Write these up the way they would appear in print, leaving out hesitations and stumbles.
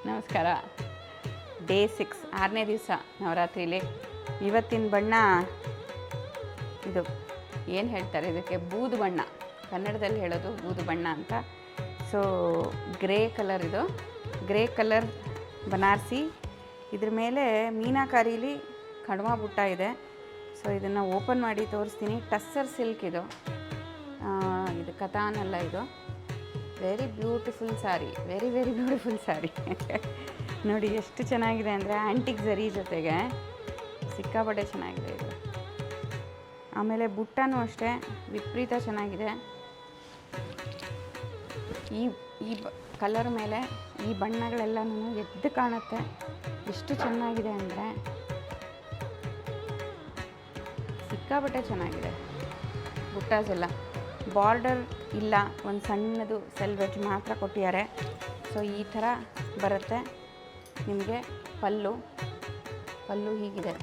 ನಮಸ್ಕಾರ. ಡೇ 6 6ನೇ ದಿವಸ ನವರಾತ್ರಿಲಿ. ಇವತ್ತಿನ ಬಣ್ಣ ಇದು ಏನು ಹೇಳ್ತಾರೆ ಇದಕ್ಕೆ, ಬೂದು ಬಣ್ಣ. ಕನ್ನಡದಲ್ಲಿ ಹೇಳೋದು ಬೂದು ಬಣ್ಣ ಅಂತ. ಸೊ ಗ್ರೇ ಕಲರ್, ಇದು ಗ್ರೇ ಕಲರ್ ಬನಾರಸಿ. ಇದ್ರ ಮೇಲೆ ಮೀನಾಕಾರಿಲಿ ಕಣ್ವ ಬುಟ್ಟ ಇದೆ. ಸೊ ಇದನ್ನು ಓಪನ್ ಮಾಡಿ ತೋರಿಸ್ತೀನಿ. ಟಸ್ಸರ್ ಸಿಲ್ಕ್ ಇದು ಕತಾನ್ ಅಲ್ಲ, ಇದು very beautiful sari, very beautiful sari. ನೋಡಿ ಎಷ್ಟು ಚೆನ್ನಾಗಿದೆ ಅಂದರೆ ಆ್ಯಂಟಿಕ್ ಝರಿ ಜೊತೆಗೆ ಸಿಕ್ಕಾಪಟ್ಟೆ ಚೆನ್ನಾಗಿದೆ ಇದು. ಆಮೇಲೆ ಬುಟ್ಟನೂ ಅಷ್ಟೇ ವಿಪರೀತ ಚೆನ್ನಾಗಿದೆ. ಈ ಕಲರ್ ಮೇಲೆ ಈ ಬಣ್ಣಗಳೆಲ್ಲನೂ ಎದ್ದು ಕಾಣುತ್ತೆ. ಎಷ್ಟು ಚೆನ್ನಾಗಿದೆ ಅಂದರೆ ಸಿಕ್ಕಾಪಟ್ಟೆ ಚೆನ್ನಾಗಿದೆ. ಬುಟ್ಟಾಸ್ ಎಲ್ಲ ಬಾರ್ಡರ್ ಇಲ್ಲ, ಒಂದು ಸಣ್ಣದು ಸೆಲ್ವೆಜ್ ಮಾತ್ರ ಕೊಟ್ಟಿದ್ದಾರೆ. ಸೊ ಈ ಥರ ಬರುತ್ತೆ ನಿಮಗೆ. ಪಲ್ಲು ಹೀಗಿದೆ,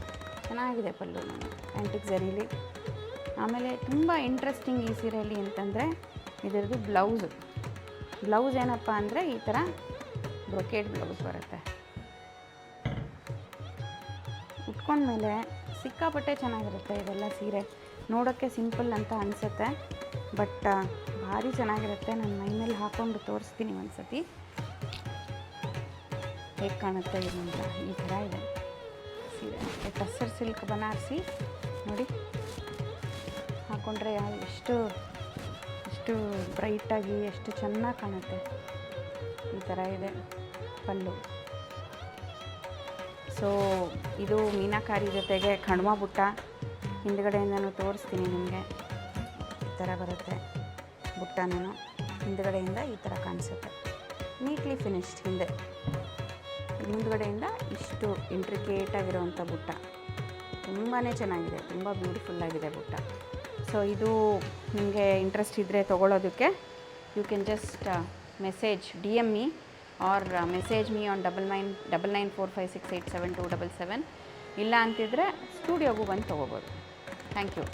ಚೆನ್ನಾಗಿದೆ ಪಲ್ಲು ಆ್ಯಂಟಿಕ್ ಝರೀಲಿ. ಆಮೇಲೆ ತುಂಬ ಇಂಟ್ರೆಸ್ಟಿಂಗ್ ಈ ಸೀರೆಯಲ್ಲಿ ಅಂತಂದರೆ ಇದರದ್ದು ಬ್ಲೌಸ್ ಏನಪ್ಪ ಅಂದರೆ ಈ ಥರ ಬ್ರೊಕೇಡ್ ಬ್ಲೌಸ್ ಬರುತ್ತೆ. ಉಟ್ಕೊಂಡ್ಮೇಲೆ ಸಿಕ್ಕಾಪಟ್ಟೆ ಚೆನ್ನಾಗಿರುತ್ತೆ ಇದೆಲ್ಲ ಸೀರೆ. ನೋಡೋಕ್ಕೆ ಸಿಂಪಲ್ ಅಂತ ಅನಿಸುತ್ತೆ, ಬಟ್ ಭಾರಿ ಚೆನ್ನಾಗಿರುತ್ತೆ. ನಾನು ಮೈ ಮೇಲೆ ಹಾಕ್ಕೊಂಡು ತೋರಿಸ್ತೀನಿ ಒಂದು ಸತಿ ಹೇಗೆ ಕಾಣುತ್ತೆ ಇದು ಅಂತ. ಈ ಥರ ಇದೆ ಸೀರೆ. ಟಸ್ಸರ್ ಸಿಲ್ಕ್ ಬನಾರಸಿ ನೋಡಿ, ಹಾಕ್ಕೊಂಡ್ರೆ ಎಷ್ಟು ಬ್ರೈಟಾಗಿ ಎಷ್ಟು ಚೆನ್ನಾಗಿ ಕಾಣುತ್ತೆ. ಈ ಥರ ಇದೆ ಪಲ್ಲು. ಸೊ ಇದು ಮೀನಾಕಾರಿ ಜೊತೆಗೆ ಕಣ್ವ ಬುಟ್ಟ. ಹಿಂದುಗಡೆಯಿಂದನೂ ತೋರಿಸ್ತೀನಿ ನಿಮಗೆ. ಈ ಥರ ಬರುತ್ತೆ ಬುಟ್ಟನೂ. ಹಿಂದುಗಡೆಯಿಂದ ಈ ಥರ ಕಾಣಿಸುತ್ತೆ, ನೀಟ್ಲಿ ಫಿನಿಶ್ಡ್. ಹಿಂದುಗಡೆಯಿಂದ ಇಷ್ಟು ಇಂಟ್ರಿಕೇಟಾಗಿರೋವಂಥ ಬುಟ್ಟ. ತುಂಬಾ ಚೆನ್ನಾಗಿದೆ, ತುಂಬ ಬ್ಯೂಟಿಫುಲ್ಲಾಗಿದೆ ಬುಟ್ಟ. ಸೊ ಇದು ನಿಮಗೆ ಇಂಟ್ರೆಸ್ಟ್ ಇದ್ದರೆ ತೊಗೊಳೋದಕ್ಕೆ you can just DM me or message me on 999456872777. ಇಲ್ಲ ಅಂತಿದ್ರೆ ಸ್ಟುಡಿಯೋಗೂ ಬಂದು ತೊಗೋಬೋದು. Thank you.